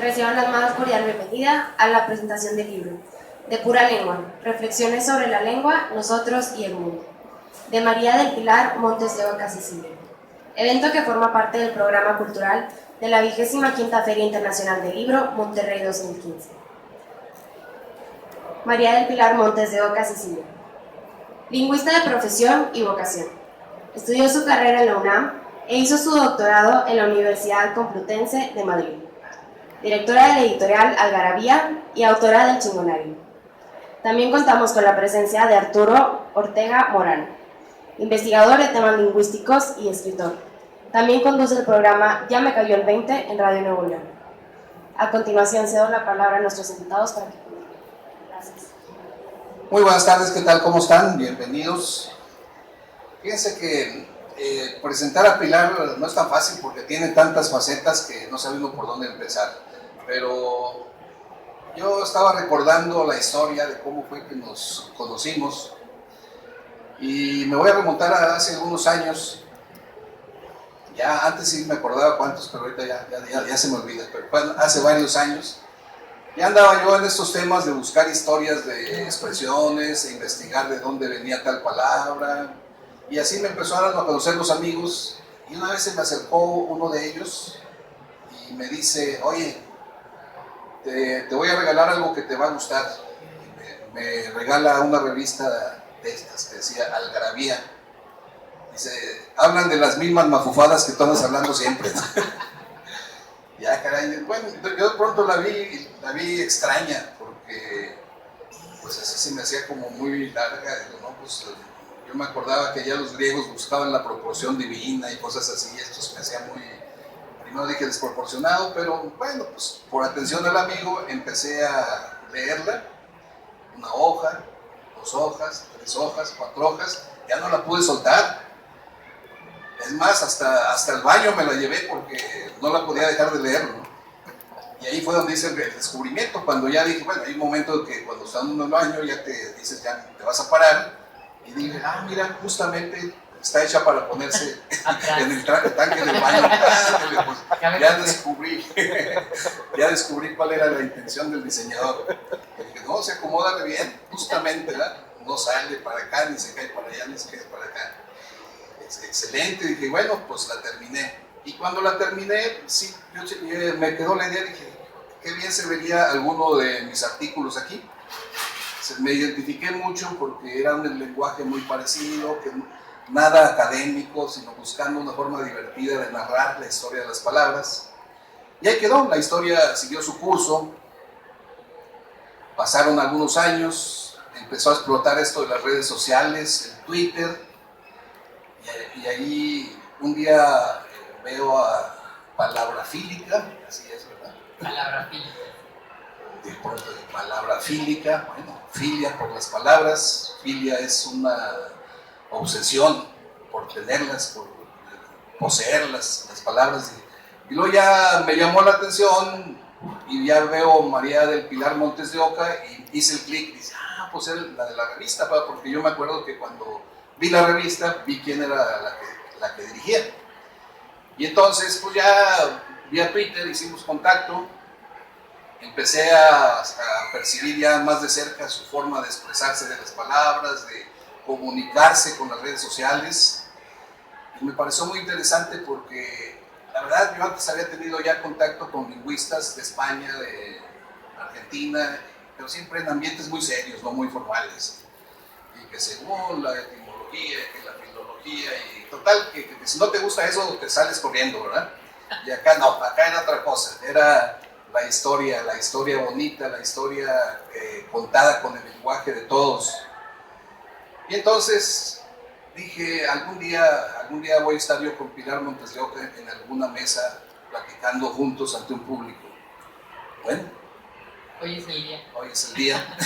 Reciban la más cordial bienvenida a la presentación del libro De pura lengua, reflexiones sobre la lengua, nosotros y el mundo, de María del Pilar Montes de Oca, Sicilia. Evento que forma parte del programa cultural de la 25ª Feria Internacional del Libro Monterrey 2015. María del Pilar Montes de Oca, Sicilia. Lingüista de profesión y vocación. Estudió su carrera en la UNAM e hizo su doctorado en la Universidad Complutense de Madrid. Directora de la editorial Algarabía y autora del Chingonario. También contamos con la presencia de Arturo Ortega Morán, investigador de temas lingüísticos y escritor. También conduce el programa Ya me cayó el 20 en Radio Nuevo León. A continuación cedo la palabra a nuestros invitados para que continúen. Gracias. Muy buenas tardes, ¿qué tal? ¿Cómo están? Bienvenidos. Fíjense que presentar a Pilar no es tan fácil porque tiene tantas facetas que no sabemos por dónde empezar. Pero yo estaba recordando la historia de cómo fue que nos conocimos y me voy a remontar a hace algunos años. Ya antes sí me acordaba cuántos, pero ahorita ya se me olvida. Pero hace varios años ya andaba yo en estos temas de buscar historias de expresiones, e investigar de dónde venía tal palabra. Y así me empezaron a conocer los amigos y una vez se me acercó uno de ellos y me dice, oye, te voy a regalar algo que te va a gustar. Me regala una revista de estas que decía Algarabía. Dice, hablan de las mismas mafufadas que tú andas hablando siempre. Ya, caray, bueno, yo de pronto la vi extraña, porque pues así se me hacía como muy larga, ¿no? Pues, yo me acordaba que ya los griegos buscaban la proporción divina y cosas así, y esto se me hacía muy, primero dije desproporcionado, pero bueno, pues por atención del amigo empecé a leerla, una hoja, 2 hojas, 3 hojas, 4 hojas, ya no la pude soltar. Es más, hasta el baño me la llevé porque no la podía dejar de leer, ¿no? Y ahí fue donde hice el descubrimiento, cuando ya dije, bueno, hay un momento que cuando estás en el baño ya te dices, ya te vas a parar, y dije, mira, justamente está hecha para ponerse en el tanque del baño. Pues, ya descubrí cuál era la intención del diseñador. Y dije, no, se acomoda bien, justamente, ¿verdad? No sale para acá, ni se cae para allá, ni se cae para acá. Excelente, dije, bueno, pues la terminé. Y cuando la terminé, sí, me quedó la idea, dije, qué bien se vería alguno de mis artículos aquí. Me identifiqué mucho porque era un lenguaje muy parecido, que nada académico, sino buscando una forma divertida de narrar la historia de las palabras. Y ahí quedó, la historia siguió su curso. Pasaron algunos años, empezó a explotar esto de las redes sociales, el Twitter, y ahí un día veo a Palabrafílica, así es, ¿verdad? Palabrafílica. De pronto, Palabrafílica, bueno, filia por las palabras, filia es una obsesión por tenerlas, por poseerlas, las palabras. Y luego ya me llamó la atención y ya veo María del Pilar Montes de Oca y hice el clic, dice, pues es la de la revista, porque yo me acuerdo que cuando vi la revista, vi quién era la que dirigía. Y entonces, pues ya vía Twitter hicimos contacto, empecé a percibir ya más de cerca su forma de expresarse de las palabras, de comunicarse con las redes sociales. Y me pareció muy interesante porque, la verdad, yo antes había tenido ya contacto con lingüistas de España, de Argentina, pero siempre en ambientes muy serios, no muy formales. Y que según la etimología, que la filología, y total, que si no te gusta eso, te sales corriendo, ¿verdad? Y acá no, acá era otra cosa, era la historia bonita, la historia contada con el lenguaje de todos. Y entonces dije, algún día voy a estar yo con Pilar Montes de Oca en alguna mesa, platicando juntos ante un público. Bueno, hoy es el día. Hoy es el día.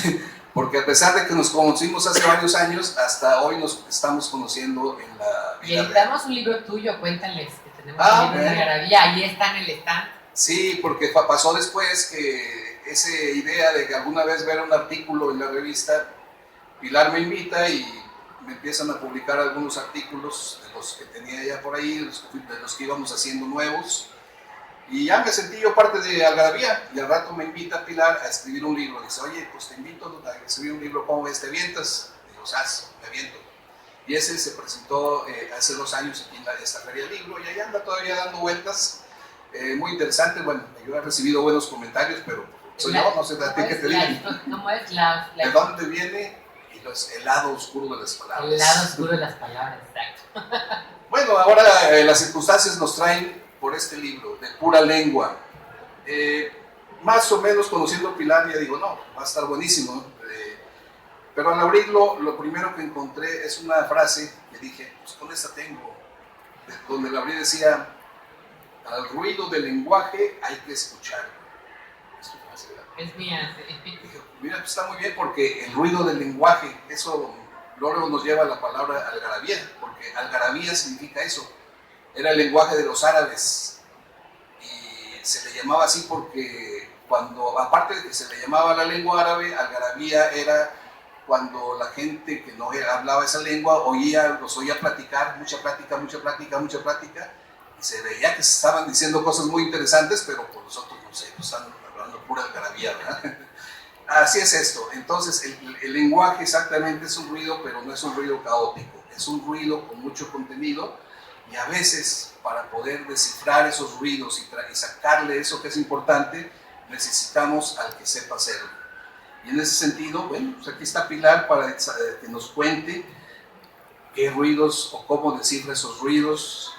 Porque a pesar de que nos conocimos hace varios años, hasta hoy nos estamos conociendo en la vida. Y editamos un libro tuyo, cuéntales que tenemos un libro de Algarabía, ahí está en el stand. Sí, porque pasó después que esa idea de que alguna vez ver un artículo en la revista, Pilar me invita y me empiezan a publicar algunos artículos de los que tenía ya por ahí, de los que íbamos haciendo nuevos. Y ya me sentí yo parte de Algarabía, y al rato me invita Pilar a escribir un libro. Dice, oye, pues te invito a escribir un libro, ¿cómo ves? ¿Te avientas? Digo, me aviento. Y ese se presentó hace 2 años aquí en esta Feria del Libro, y ahí anda todavía dando vueltas. Muy interesante. Bueno, yo he recibido buenos comentarios, pero soy yo, no sé de ti qué te digan. ¿Cómo es ¿De dónde viene? Y el lado oscuro de las palabras. El lado oscuro de las palabras, exacto. Bueno, ahora las circunstancias nos traen por este libro, de pura lengua. Más o menos conociendo a Pilar, ya digo, no, va a estar buenísimo. Pero al abrirlo, lo primero que encontré es una frase que dije, pues con esta tengo, donde la abrí decía, al ruido del lenguaje hay que escuchar. Es mía. Dije, mira, pues está muy bien, porque el ruido del lenguaje, eso luego nos lleva a la palabra algarabía, porque algarabía significa eso. Era el lenguaje de los árabes, y se le llamaba así porque cuando, aparte de que se le llamaba la lengua árabe, algarabía era cuando la gente que no hablaba esa lengua los oía platicar, mucha plática, y se veía que se estaban diciendo cosas muy interesantes, pero por nosotros no sé, pues están hablando pura algarabía, ¿verdad? Así es esto. Entonces el lenguaje exactamente es un ruido, pero no es un ruido caótico, es un ruido con mucho contenido, y a veces para poder descifrar esos ruidos y sacarle eso que es importante, necesitamos al que sepa hacerlo. Y en ese sentido, bueno, pues aquí está Pilar para que nos cuente qué ruidos o cómo descifra esos ruidos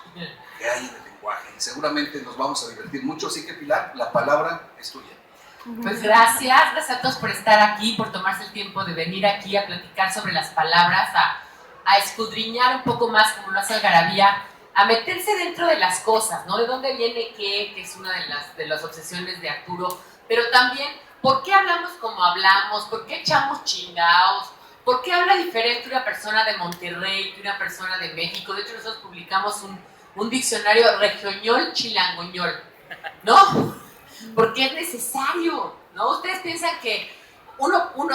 que hay en el lenguaje. Y seguramente nos vamos a divertir mucho, así que Pilar, la palabra es tuya. Pues gracias a todos por estar aquí, por tomarse el tiempo de venir aquí a platicar sobre las palabras, a escudriñar un poco más, como lo hace Algarabía, a meterse dentro de las cosas, ¿no? De dónde viene qué, que es una de las obsesiones de Arturo, pero también ¿por qué hablamos como hablamos? ¿Por qué echamos chingados? ¿Por qué habla diferente una persona de Monterrey que una persona de México? De hecho, nosotros publicamos un diccionario regioñol chilangoñol, ¿no? Porque es necesario, ¿no? Ustedes piensan que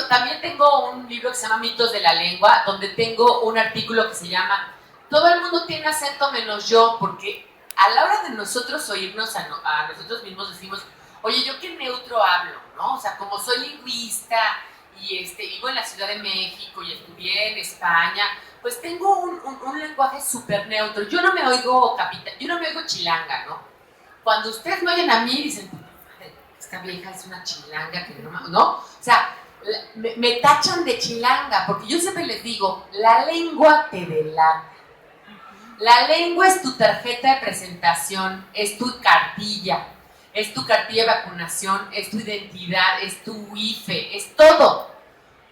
también tengo un libro que se llama Mitos de la Lengua, donde tengo un artículo que se llama Todo el mundo tiene acento menos yo, porque a la hora de nosotros oírnos a nosotros mismos decimos, oye, ¿yo qué neutro hablo? ¿No? O sea, como soy lingüista y vivo en la Ciudad de México y estudié en España, pues tengo un lenguaje súper neutro. Yo no me oigo chilanga, ¿no? Cuando ustedes me oyen a mí, dicen, esta vieja es una chilanga que ¿no? O sea, me tachan de chilanga, porque yo siempre les digo, la lengua te delata. La lengua es tu tarjeta de presentación, es tu cartilla. Es tu cartilla de vacunación, es tu identidad, es tu IFE, es todo.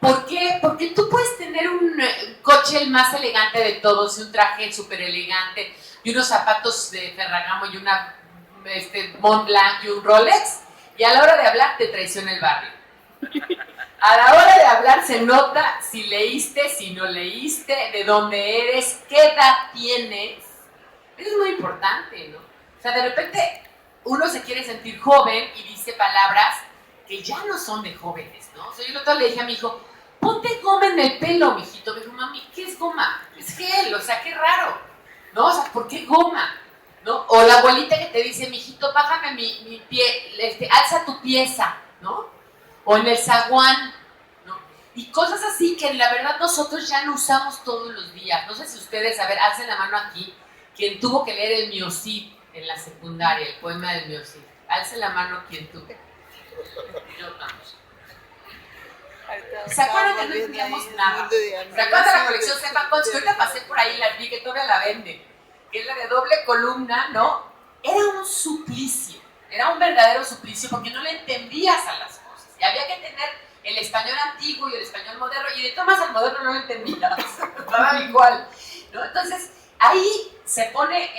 ¿Por qué? Porque tú puedes tener un coche el más elegante de todos, y un traje súper elegante, y unos zapatos de Ferragamo, y una Mont Blanc, y un Rolex, y a la hora de hablar te traiciona el barrio. A la hora de hablar se nota si leíste, si no leíste, de dónde eres, qué edad tienes. Eso es muy importante, ¿no? O sea, de repente uno se quiere sentir joven y dice palabras que ya no son de jóvenes, ¿no? O sea, yo el otro le dije a mi hijo, ponte goma en el pelo, mijito. Me dijo, mami, ¿qué es goma? Es gel, o sea, qué raro, ¿no? O sea, ¿por qué goma? ¿No? O la abuelita que te dice, mijito, bájame mi pie, alza tu pieza, ¿no? O en el zaguán, ¿no? Y cosas así que la verdad nosotros ya no usamos todos los días. No sé si ustedes, a ver, alcen la mano aquí, quien tuvo que leer el Miocid en la secundaria, el poema del Miocid. Alce la mano quien tuvo. Yo vamos. ¿Se acuerdan que no entendíamos nada? ¿Se acuerdan de la colección Sepan Conch? Que ahorita pasé por ahí, la vi, que todavía la venden. Que es la de doble columna, ¿no? Era un suplicio. Era un verdadero suplicio porque no le entendías a las cosas. Y había que tener el español antiguo y el español moderno. Y de todas al moderno no lo entendías. Estaba igual, ¿no? Entonces, ahí se pone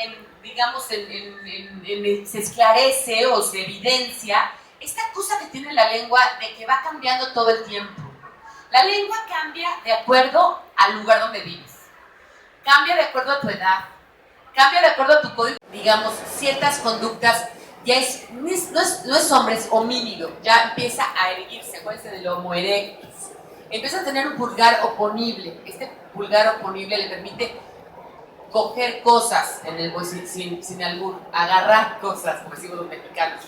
se esclarece o se evidencia esta cosa que tiene la lengua de que va cambiando todo el tiempo. La lengua cambia de acuerdo al lugar donde vives, cambia de acuerdo a tu edad, cambia de acuerdo a tu código. Digamos, ciertas conductas ya no es hombre, es homínido, ya empieza a erguirse, acuérdense del Homo erectus, empieza a tener un pulgar oponible. Este pulgar oponible le permite coger cosas, sin albur, agarrar cosas, como decimos los mexicanos,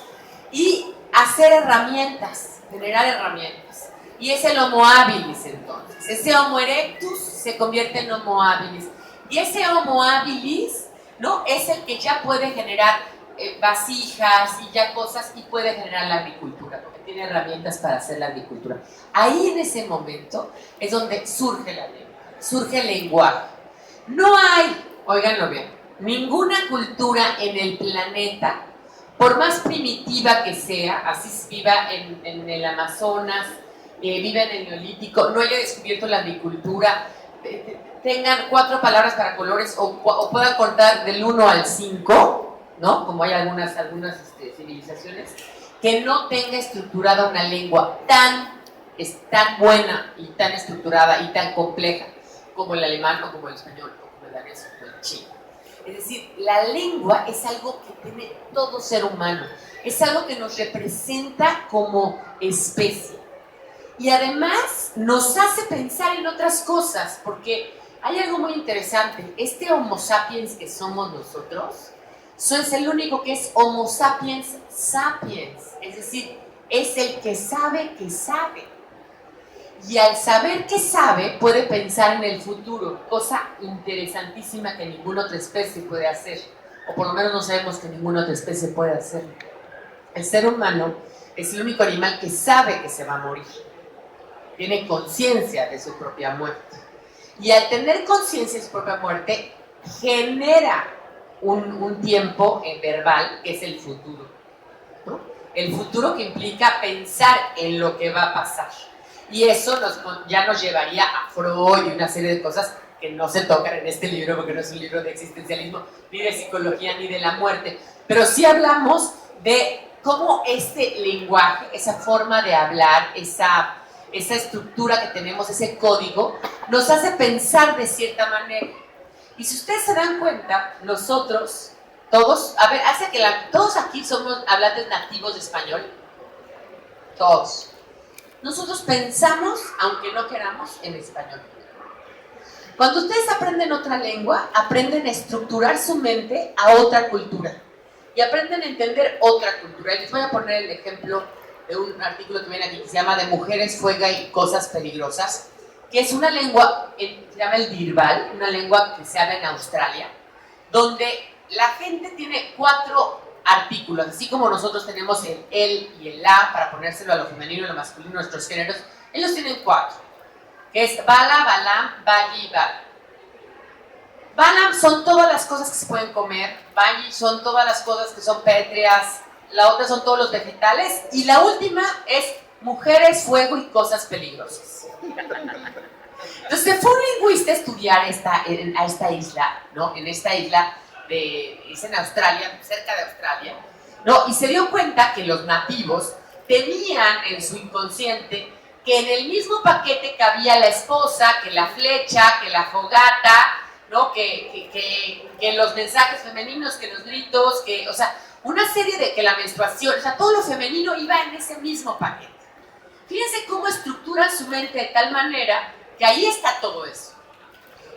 y hacer herramientas, generar herramientas. Y es el Homo habilis entonces. Ese Homo erectus se convierte en Homo habilis. Y ese Homo habilis, ¿no?, es el que ya puede generar vasijas y ya cosas, y puede generar la agricultura, porque tiene herramientas para hacer la agricultura. Ahí en ese momento es donde surge la lengua, surge el lenguaje. No hay, óiganlo bien, ninguna cultura en el planeta, por más primitiva que sea, así viva en el Amazonas, viva en el Neolítico, no haya descubierto la agricultura, tengan 4 palabras para colores o puedan contar del 1 al 5, ¿no?, como hay algunas civilizaciones, que no tenga estructurada una lengua tan buena y tan estructurada y tan compleja como el alemán o como el español o como el danés o el chino. Es decir, la lengua es algo que tiene todo ser humano, es algo que nos representa como especie. Y además nos hace pensar en otras cosas, porque hay algo muy interesante. Este Homo sapiens que somos nosotros, es el único que es Homo sapiens sapiens, es decir, es el que sabe que sabe. Y al saber que sabe, puede pensar en el futuro, cosa interesantísima que ninguna otra especie puede hacer, o por lo menos no sabemos que ninguna otra especie puede hacer. El ser humano es el único animal que sabe que se va a morir, tiene conciencia de su propia muerte. Y al tener conciencia de su propia muerte, genera un tiempo verbal que es el futuro, ¿no? El futuro que implica pensar en lo que va a pasar. Y eso ya nos llevaría a Freud y una serie de cosas que no se tocan en este libro, porque no es un libro de existencialismo, ni de psicología, ni de la muerte. Pero sí hablamos de cómo este lenguaje, esa forma de hablar, esa estructura que tenemos, ese código, nos hace pensar de cierta manera. Y si ustedes se dan cuenta, nosotros, todos, a ver, todos aquí somos hablantes nativos de español. Todos. Nosotros pensamos, aunque no queramos, en español. Cuando ustedes aprenden otra lengua, aprenden a estructurar su mente a otra cultura. Y aprenden a entender otra cultura. Y les voy a poner el ejemplo de un artículo que viene aquí, que se llama De mujeres, fuego y cosas peligrosas, que es una lengua, se llama el Dirbal, una lengua que se habla en Australia, donde la gente tiene 4 artículos, así como nosotros tenemos el él y el la para ponérselo a lo femenino y a lo masculino, nuestros géneros, ellos tienen 4, que es bala, balam, bali y bala. Balam son todas las cosas que se pueden comer, bali son todas las cosas que son pétreas, la otra son todos los vegetales, y la última es mujeres, fuego y cosas peligrosas. Entonces fue un lingüista a estudiar a esta isla, ¿no? En esta isla es en Australia, cerca de Australia, ¿no? Y se dio cuenta que los nativos tenían en su inconsciente que en el mismo paquete cabía la esposa, que la flecha, que la fogata, ¿no? Que los mensajes femeninos, que los gritos, o sea, una serie de que la menstruación, o sea, todo lo femenino iba en ese mismo paquete. Fíjense cómo estructuran su mente de tal manera que ahí está todo eso.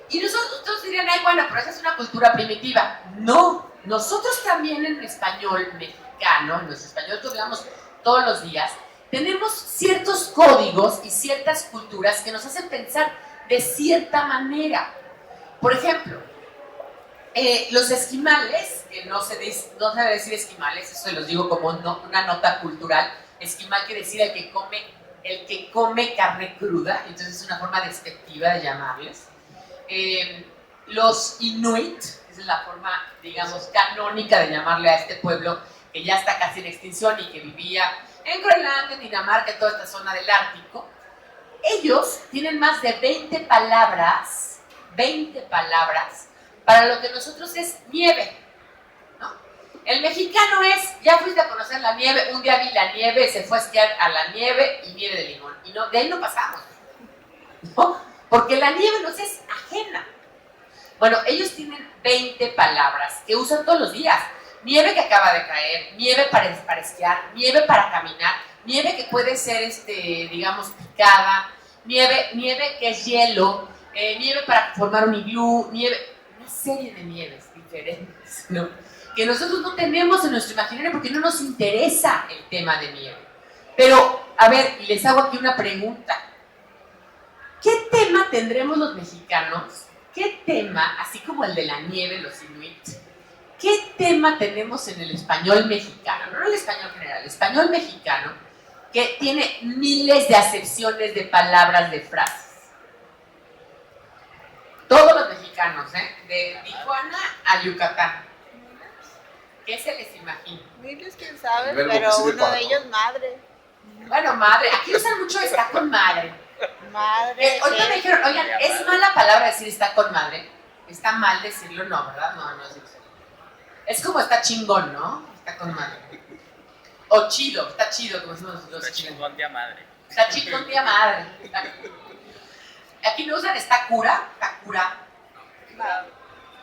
Y nosotros dirían, ay, bueno, pero esa es una cultura primitiva. No, nosotros también en español mexicano, en nuestro español que hablamos todos los días, tenemos ciertos códigos y ciertas culturas que nos hacen pensar de cierta manera. Por ejemplo, los esquimales, que no se debe decir esquimales, eso se los digo como una nota cultural. Esquimal quiere decir el que come carne cruda, entonces es una forma despectiva de llamarles. Los Inuit, esa es la forma, digamos, canónica de llamarle a este pueblo que ya está casi en extinción y que vivía en Groenlandia, en Dinamarca, en toda esta zona del Ártico. Ellos tienen más de 20 palabras para lo que nosotros es nieve, ¿no? El mexicano es, ya fuiste a conocer la nieve, un día vi la nieve, se fue a esquiar a la nieve y nieve de limón, y no, de ahí no pasamos, ¿no? Porque la nieve nos es ajena. Bueno, ellos tienen 20 palabras que usan todos los días. Nieve que acaba de caer, nieve para esquiar, nieve para caminar, nieve que puede ser, digamos, picada, nieve que es hielo, nieve para formar un iglú, nieve, no serie de nieves diferentes, ¿no? Que nosotros no tenemos en nuestro imaginario porque no nos interesa el tema de nieve. Pero, a ver, y les hago aquí una pregunta. ¿Qué tema tendremos los mexicanos? ¿Qué tema, así como el de la nieve, los inuit, qué tema tenemos en el español mexicano? No el español general, el español mexicano, que tiene miles de acepciones de palabras, de frases. Todos los mexicanos, de Tijuana a Yucatán. ¿Qué se les imagina? Miles, quién sabe, Verbo pero que sirve uno para de ellos madre. Bueno, madre, aquí usan mucho está con madre. Madre. Ahorita me dijeron, oigan, ¿es mala palabra decir está con madre? Está mal decirlo, no, ¿verdad? No es eso. Es como está chingón, ¿no? Está con madre. O chido, está chido, como decimos los Está chingón de a madre. Está chingón de a madre. Aquí no usan está cura.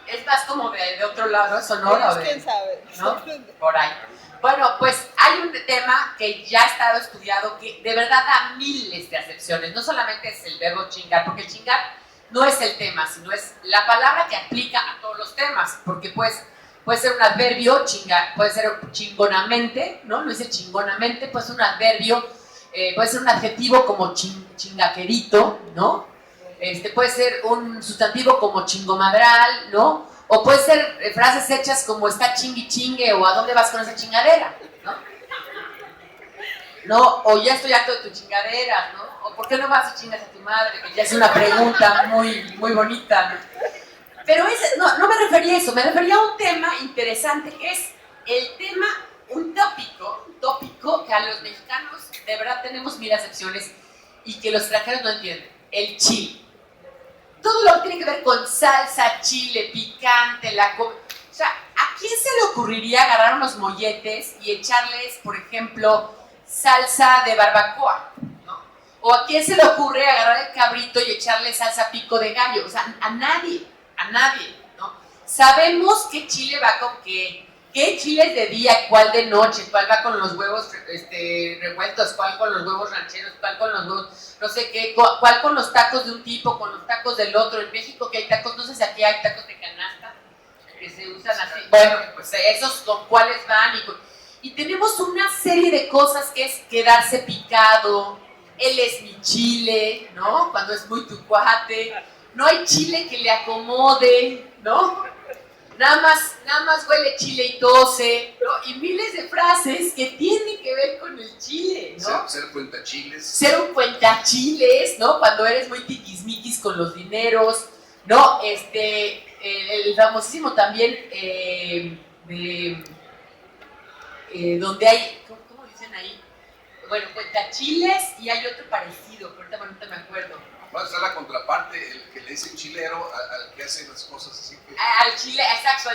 Es más como de otro lado, Sonora o de... ¿Quién sabe? ¿No? Por ahí. Bueno, pues hay un tema que ya ha estado estudiado que de verdad da miles de acepciones. No solamente es el verbo chingar, porque el chingar no es el tema, sino es la palabra que aplica a todos los temas. Porque pues, puede ser un adverbio, chingar, puede ser chingonamente, ¿no? No dice chingonamente, puede ser un adverbio, puede ser un adjetivo como chingaquerito, ¿no? Puede ser un sustantivo como chingomadral, ¿no? O puede ser frases hechas como está chingui chingue o a dónde vas con esa chingadera, ¿no? No, o ya estoy harto de tu chingadera, ¿no? O por qué no vas y chingas a tu madre, que ya es una pregunta muy, muy bonita, ¿no? Pero no me refería a eso, me refería a un tema interesante que es el tema, un tópico que a los mexicanos de verdad tenemos mil acepciones y que los extranjeros no entienden, el chile. Todo lo que tiene que ver con salsa, chile, picante, o sea, ¿a quién se le ocurriría agarrar unos molletes y echarles, por ejemplo, salsa de barbacoa, ¿no? O ¿a quién se le ocurre agarrar el cabrito y echarle salsa pico de gallo? O sea, a nadie, ¿no? Sabemos qué chile va con qué chile es de día, cuál de noche, cuál va con los huevos revueltos, cuál con los huevos rancheros, cuál con los huevos no sé qué, cuál con los tacos de un tipo, con los tacos del otro. En México que hay tacos, no sé si aquí hay tacos de canasta que se usan así. Bueno, pues esos con cuáles van y tenemos una serie de cosas que es quedarse picado, él es mi chile, ¿no? Cuando es muy tu cuate, no hay chile que le acomode, ¿no? Nada más huele chile y tose, ¿no? Y miles de frases que tienen que ver con el chile, ¿no? Ser cuentachiles. Ser un cuentachiles, ¿no? Cuando eres muy tiquismiquis con los dineros, ¿no? El famosísimo también donde hay, ¿cómo dicen ahí? Bueno, cuentachiles y hay otro parecido, ahorita no me acuerdo. Va a estar la contraparte, el que le dice chilero al que hace las cosas así que... Al chile, exacto,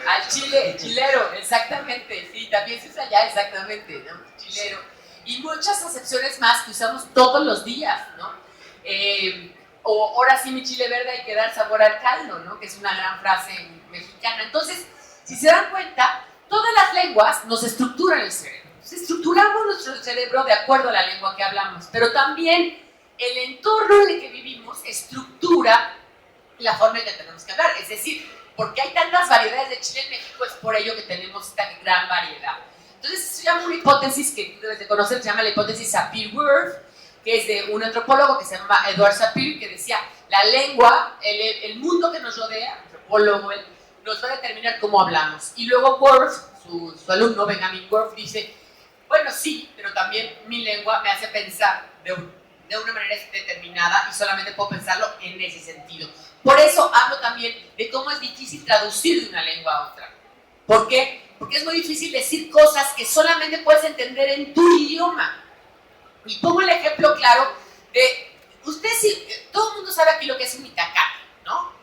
al chile, chilero, exactamente, sí, también se usa allá, exactamente, ¿no? Chilero. Y muchas acepciones más que usamos todos los días, ¿no? O ahora sí mi chile verde hay que dar sabor al caldo, ¿no? Que es una gran frase mexicana. Entonces, si se dan cuenta, todas las lenguas nos estructuran el cerebro. Estructuramos nuestro cerebro de acuerdo a la lengua que hablamos, pero también el entorno en el que vivimos estructura la forma en que tenemos que hablar. Es decir, porque hay tantas variedades de chile en México, es por ello que tenemos esta gran variedad. Entonces, se llama una hipótesis que debes de conocer, se llama la hipótesis Sapir-Whorf, que es de un antropólogo que se llama Edward Sapir, que decía, la lengua, el mundo que nos rodea, antropólogo, nos va a determinar cómo hablamos. Y luego Whorf, su alumno Benjamin Whorf, dice, bueno, sí, pero también mi lengua me hace pensar de una manera determinada y solamente puedo pensarlo en ese sentido. Por eso hablo también de cómo es difícil traducir de una lengua a otra. ¿Por qué? Porque es muy difícil decir cosas que solamente puedes entender en tu idioma. Y pongo el ejemplo claro de, todo el mundo sabe aquí lo que es un itacate, ¿no?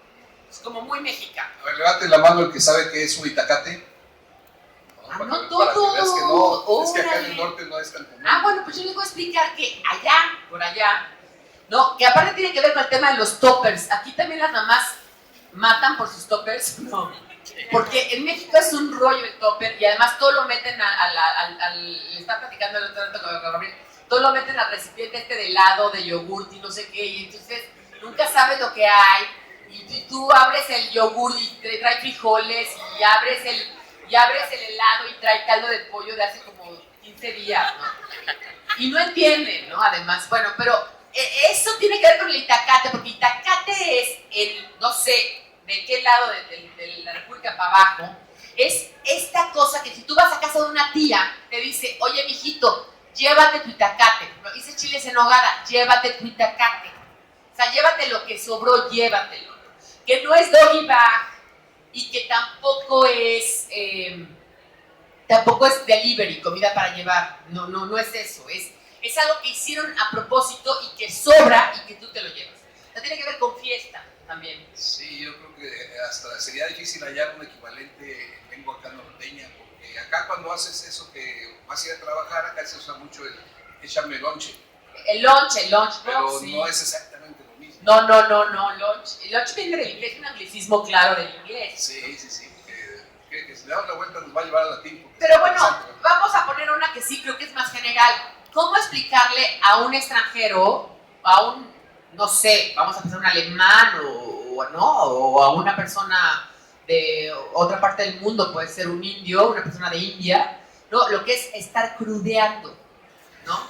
Es como muy mexicano. A ver, levante la mano el que sabe qué es un itacate. No todo. Para que veas que no, Órale. es que acá en el norte no es tan común. Bueno, pues yo les voy a explicar que por allá, ¿no? Que aparte tiene que ver con el tema de los toppers. Aquí también las mamás matan por sus toppers, ¿no? Porque en México es un rollo el topper y además todo lo meten le estaba platicando el otro rato con Gabriel, todo lo meten al recipiente de helado, de yogurt y no sé qué, y entonces nunca sabes lo que hay, Y tú abres el yogur y trae frijoles, y abres el helado y trae caldo de pollo de hace como 15 días, ¿no? Y no entienden, ¿no? Además, bueno, pero eso tiene que ver con el Itacate, porque Itacate es no sé de qué lado de la República para abajo, es esta cosa que si tú vas a casa de una tía, te dice, oye, mijito, llévate tu Itacate, ¿no? Hice chiles en nogada, llévate tu Itacate. O sea, llévate lo que sobró, llévatelo. Que no es doggy bag y que tampoco es delivery, comida para llevar. No es eso. Es algo que hicieron a propósito y que sobra y que tú te lo llevas. O sea, tiene que ver con fiesta también. Sí, yo creo que hasta sería difícil hallar un equivalente en lengua acá norteña, porque acá cuando haces eso que vas a ir a trabajar, acá se usa mucho el échame lonche. El lunch Pero box, sí. no es exactamente lo mismo. No, lunch. El lunch viene del inglés, es un anglicismo claro del inglés. Sí. Que si le damos la vuelta nos va a llevar al latín. Pero bueno, vamos a poner una que sí creo que es más general. ¿Cómo explicarle a un extranjero, no sé, vamos a pensar un alemán o a una persona de otra parte del mundo, puede ser un indio, una persona de India, ¿no? Lo que es estar crudeando, ¿no?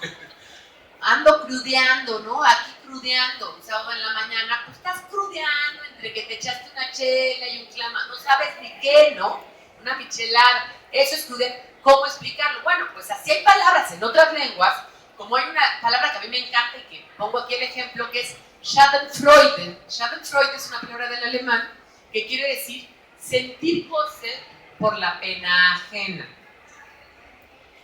Ando crudeando, ¿no? Aquí crudeando, un sábado en la mañana, pues estás crudeando entre que te echaste una chela y un clama, no sabes ni qué, ¿no? Una michelada, eso es crudear. ¿Cómo explicarlo? Bueno, pues así hay palabras en otras lenguas, como hay una palabra que a mí me encanta y que pongo aquí el ejemplo, que es Schadenfreude. Schadenfreude es una palabra del alemán que quiere decir sentir goce por la pena ajena.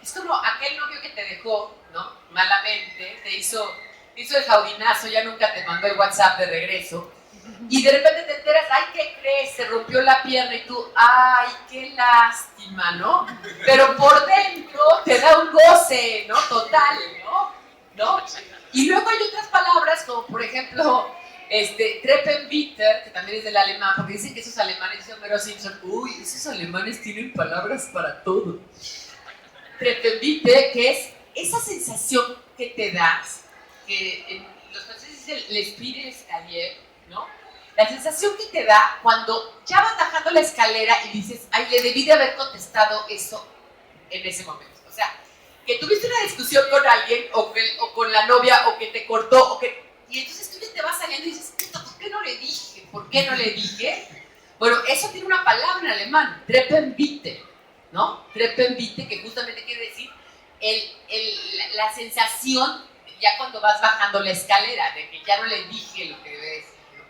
Es como aquel novio que te dejó, ¿no? Malamente, te hizo el jaudinazo, ya nunca te mandó el WhatsApp de regreso, y de repente te enteras, ay, ¿qué crees? Se rompió la pierna y tú, ay, qué lástima, ¿no? Pero por dentro te da un goce, ¿no? Total, ¿no? Y luego hay otras palabras, como por ejemplo, Treppenbitter, que también es del alemán, porque dicen que esos alemanes, dice Homero Simpson, uy, esos alemanes tienen palabras para todo. Treppenbitter, que es esa sensación que te das, que en los franceses dicen l'esprit de l'escalier, ¿no? La sensación que te da cuando ya vas bajando la escalera y dices, ay, le debí de haber contestado eso en ese momento. O sea, que tuviste una discusión con alguien o con la novia o que te cortó y entonces tú ya te vas saliendo y dices, puta, ¿por qué no le dije? ¿Por qué no le dije? Bueno, eso tiene una palabra en alemán, Treppenbitte, ¿no? Treppenbitte, que justamente quiere decir la sensación ya cuando vas bajando la escalera, de que ya no le dije lo que debe decir, ¿no?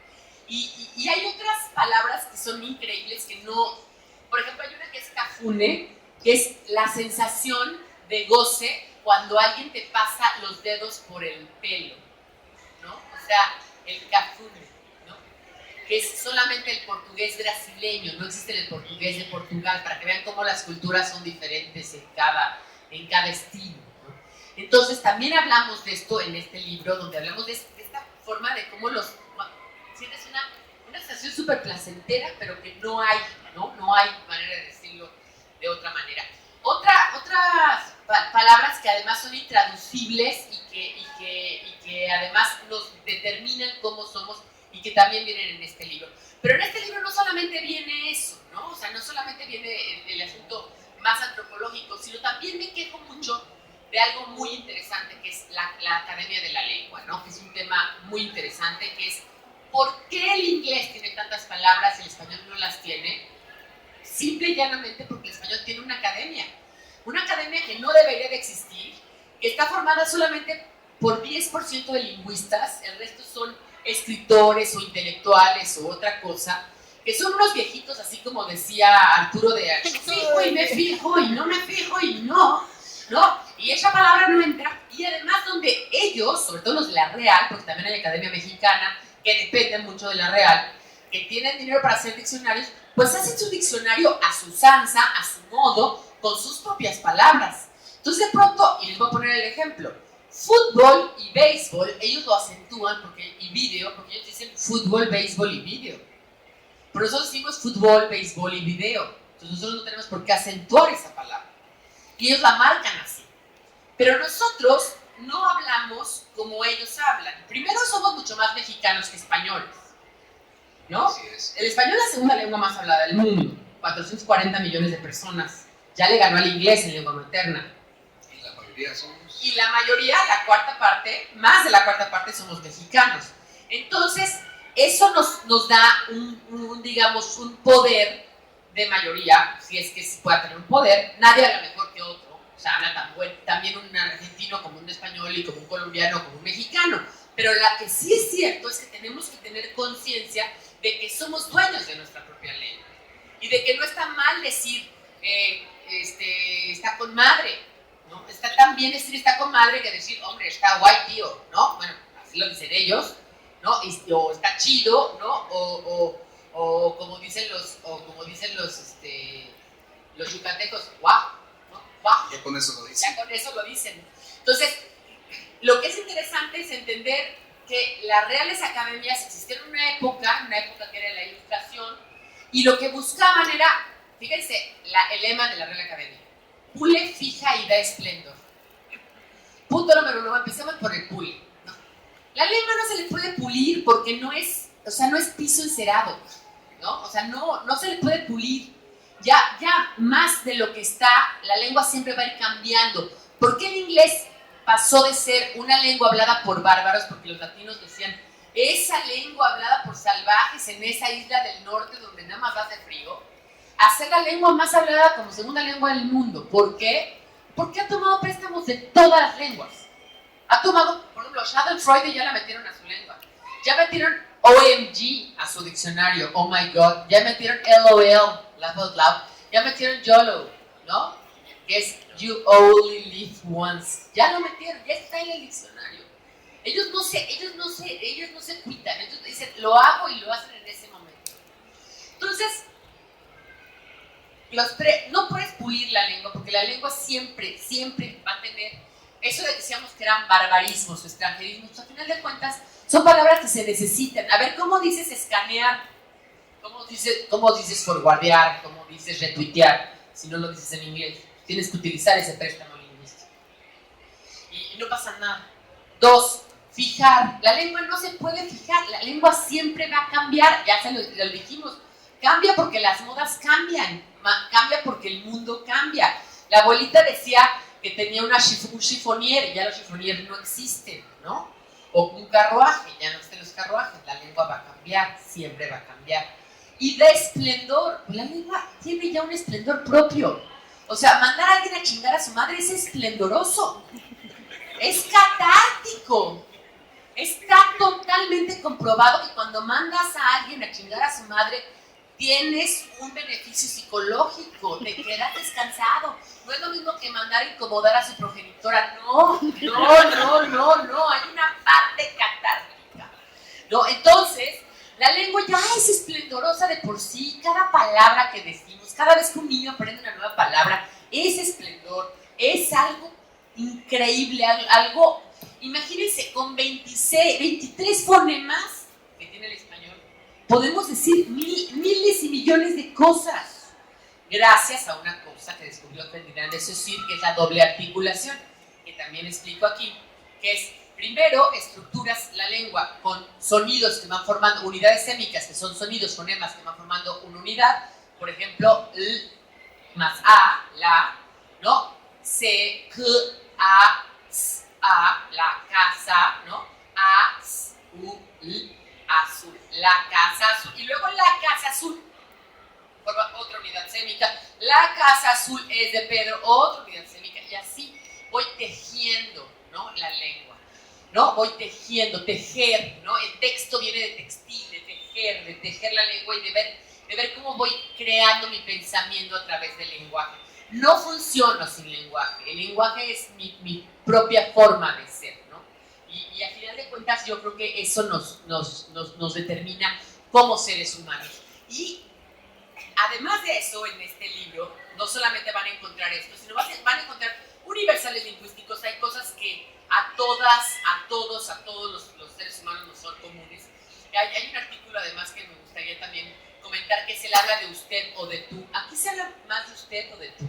Y hay otras palabras que son increíbles que no, por ejemplo, hay una que es kafune, que es la sensación de goce cuando alguien te pasa los dedos por el pelo, ¿no? O sea, el kafune, ¿no? Que es solamente el portugués brasileño, no existe el portugués de Portugal, para que vean cómo las culturas son diferentes en cada estilo, ¿no? Entonces también hablamos de esto en este libro, donde hablamos de esta forma de cómo sientes una sensación súper placentera, pero que no hay manera de decirlo de otra manera. Otras palabras que además son intraducibles y que además nos determinan cómo somos y que también vienen en este libro. Pero en este libro no solamente viene eso, ¿no? O sea, no solamente viene el asunto más antropológico, sino también me quejo mucho de algo muy interesante que es la Academia de la Lengua, ¿no? Que es un tema muy interesante, que es ¿por qué el inglés tiene tantas palabras y el español no las tiene? Simple y llanamente porque el español tiene una academia que no debería de existir, que está formada solamente por 10% de lingüistas, el resto son escritores o intelectuales o otra cosa, que son unos viejitos, así como decía Arturo de yo fijo y me fijo y no me fijo y no, y esa palabra no entra, y además donde ellos, sobre todo los de la Real, porque también hay Academia Mexicana, que dependen mucho de la Real, que tienen dinero para hacer diccionarios, pues hacen su diccionario a su usanza, a su modo, con sus propias palabras. Entonces de pronto, y les voy a poner el ejemplo, fútbol y béisbol, ellos lo acentúan, y video, porque ellos dicen fútbol, béisbol y video. Pero nosotros decimos fútbol, béisbol y video. Entonces nosotros no tenemos por qué acentuar esa palabra. Y ellos la marcan así. Pero nosotros no hablamos como ellos hablan. Primero, somos mucho más mexicanos que españoles. ¿no? Así es. El español es la segunda lengua más hablada del mundo, 440 millones de personas. Ya le ganó al inglés en lengua materna. Y la mayoría somos... Y la mayoría, la cuarta parte, más de la cuarta parte somos mexicanos. Entonces, eso nos da digamos, un poder de mayoría, si es que se puede tener un poder. Nadie habla mejor que otro. O sea, habla también un argentino como un español y como un colombiano como un mexicano. Pero lo que sí es cierto es que tenemos que tener conciencia de que somos dueños de nuestra propia lengua. Y de que no está mal decir, está con madre, ¿no? Está tan bien decir está con madre que decir, hombre, está guay, tío, ¿no? Bueno, así lo dicen ellos, ¿no? O está chido, ¿no? O como dicen los yucatecos, guau, ¿no? Guau. Ya con eso lo dicen. Ya con eso lo dicen. Entonces, lo que es interesante es entender que las reales academias existieron en una época que era la Ilustración, y lo que buscaban era, fíjense, el lema de la Real Academia: pule, fija y da esplendor. Punto número 1, empecemos por el pule, ¿no? La lengua no se le puede pulir porque no es piso encerado, ¿no? O sea, no se le puede pulir. Ya más de lo que está, la lengua siempre va a ir cambiando. ¿Por qué el inglés pasó de ser una lengua hablada por bárbaros? Porque los latinos decían, esa lengua hablada por salvajes en esa isla del norte donde nada más hace frío, a ser la lengua más hablada como segunda lengua del mundo. ¿Por qué? Porque ha tomado préstamos de todas las lenguas. Ha tomado, por ejemplo, Schadenfreude ya la metieron a su lengua. Ya metieron OMG a su diccionario, oh my god. Ya metieron LOL, laugh out loud. Ya metieron YOLO, ¿no? Que es you only live once. Ya lo metieron, ya está en el diccionario. Ellos no se cuitan, ellos dicen, lo hago y lo hacen en ese momento. Entonces, no puedes pulir la lengua, porque la lengua siempre va a tener, eso de que decíamos que eran barbarismos o extranjerismos, al final de cuentas, son palabras que se necesitan. A ver, ¿cómo dices escanear? ¿Cómo dices forwardear? ¿Cómo dices retuitear? Si no lo dices en inglés, tienes que utilizar ese préstamo lingüístico. Y no pasa nada. 2, fijar. La lengua no se puede fijar, la lengua siempre va a cambiar, ya se lo dijimos. Cambia porque las modas cambian, cambia porque el mundo cambia. La abuelita decía que tenía un chifonier, y ya los chifonieres no existen, ¿no? O un carruaje, ya no existen los carruajes, la lengua va a cambiar, siempre va a cambiar. Y de esplendor, pues la lengua tiene ya un esplendor propio. O sea, mandar a alguien a chingar a su madre es esplendoroso, es catártico. Está totalmente comprobado que cuando mandas a alguien a chingar a su madre, tienes un beneficio psicológico, te quedas descansado. No es lo mismo que mandar a incomodar a su progenitora, no, hay una parte catártica, ¿no? Entonces, la lengua ya es esplendorosa de por sí, cada palabra que decimos, cada vez que un niño aprende una nueva palabra, es esplendor, es algo increíble, algo, imagínense, con 23 fonemas que tiene el español, podemos decir miles y millones de cosas, gracias a una cosa que descubrió Ferdinand de Saussure, que es la doble articulación, que también explico aquí, que es, primero, estructuras la lengua con sonidos que van formando unidades sémicas, que son sonidos, fonemas que van formando una unidad, por ejemplo, L más A, la, ¿no? C, K, A, S, A, la casa, ¿no? A, S, U, L, azul, la casa azul, y luego la casa azul forma otra unidad sémica, la casa azul es de Pedro, otra unidad sémica, y así voy tejiendo, ¿no? La lengua, ¿no? Voy tejiendo, tejer, ¿no? El texto viene de textil, de tejer la lengua y de ver cómo voy creando mi pensamiento a través del lenguaje. No funciono sin lenguaje, el lenguaje es mi propia forma de ser, ¿no? Y a final de cuentas yo creo que eso nos determina como seres humanos. Y además de eso, en este libro, no solamente van a encontrar esto, sino van a encontrar universales lingüísticos. Hay cosas que a todos los seres humanos nos son comunes. Hay un artículo además que me gustaría también comentar, que es el habla de usted o de tú. ¿Aquí se habla más de usted o de tú?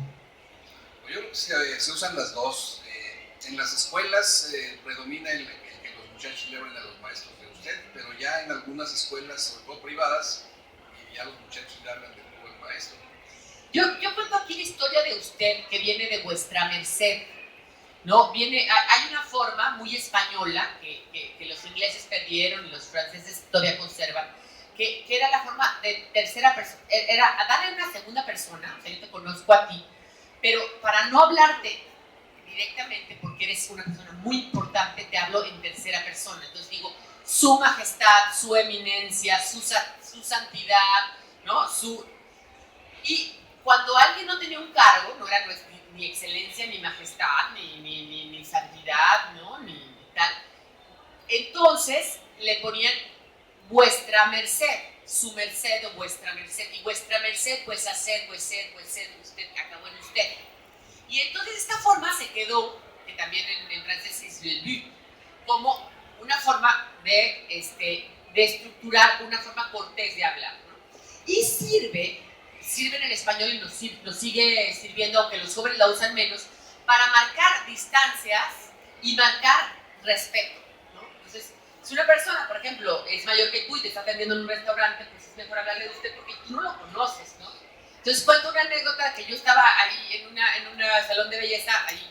Yo creo que se usan las dos. En las escuelas predomina el que los muchachos le hablen a los maestros de usted, pero ya en algunas escuelas, sobre todo privadas, y ya los muchachos le hablan de tú el maestro. Yo cuento aquí la historia de usted que viene de vuestra merced, ¿no? Hay una forma muy española que los ingleses perdieron y los franceses todavía conservan, que era la forma de tercera persona, era darle una segunda persona, o sea, yo te conozco a ti, pero para no hablarte directamente, porque eres una persona muy importante, te hablo en tercera persona. Entonces digo, su majestad, su eminencia, su santidad, ¿no? Y cuando alguien no tenía un cargo, no era ni excelencia, ni majestad, ni santidad, ¿no? Ni tal, entonces le ponían vuestra merced, su merced o vuestra merced, y vuestra merced, pues hacer, usted, acabó en usted. Y entonces esta forma se quedó, que también en francés es le but, como una forma de estructurar, una forma cortés de hablar, ¿no? Y sirve en el español y nos sigue sirviendo, aunque los jóvenes la usan menos, para marcar distancias y marcar respeto, ¿no? Entonces, si una persona, por ejemplo, es mayor que tú y te está atendiendo en un restaurante, pues es mejor hablarle de usted porque tú no lo conoces, ¿no? Entonces cuento una anécdota que yo estaba ahí en un salón de belleza, ahí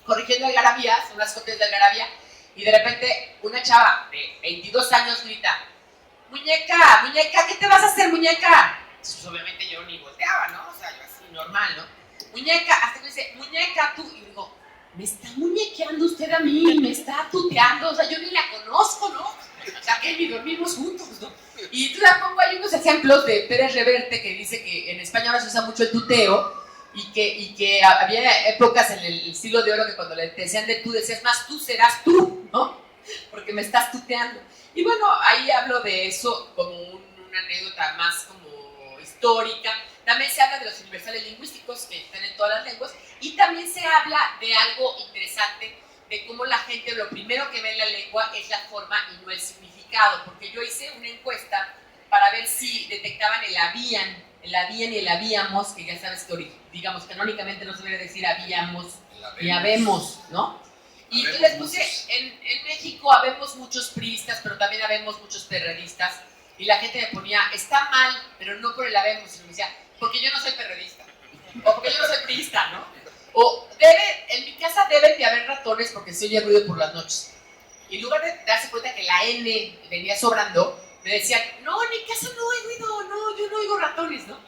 corrigiendo algarabías, unas copias de algarabía, y de repente una chava de 22 años grita, muñeca, ¿qué te vas a hacer, muñeca? Entonces obviamente yo ni volteaba, ¿no? O sea, yo así normal, ¿no? Muñeca, hasta que me dice, muñeca, tú, y digo, me está muñequeando usted a mí, me está tuteando, o sea, yo ni la conozco, ¿no? O sea, que ni dormimos juntos, ¿no? Y tú la pongo, hay unos ejemplos de Pérez Reverte que dice que en España ahora se usa mucho el tuteo y que había épocas en el siglo de oro que cuando le decían de tú decías más tú serás tú, ¿no? Porque me estás tuteando. Y bueno, ahí hablo de eso como una anécdota más como histórica. También se habla de los universales lingüísticos que están en todas las lenguas y también se habla de algo interesante de cómo la gente lo primero que ve en la lengua es la forma y no el significado, porque yo hice una encuesta para ver si detectaban el habían y el habíamos, que ya sabes que digamos canónicamente no se debe decir habíamos y habemos, ¿no? Y yo les puse, en México habemos muchos priistas, pero también habemos muchos perredistas, y la gente me ponía, está mal, pero no por el habemos, sino me decía, porque yo no soy perredista, o porque yo no soy priista, ¿no? O en mi casa deben de haber ratones porque se oye ruido por las noches. Y en lugar de darse cuenta que la N venía sobrando, me decían, no, en mi casa no hay ruido, no, yo no oigo ratones, ¿no?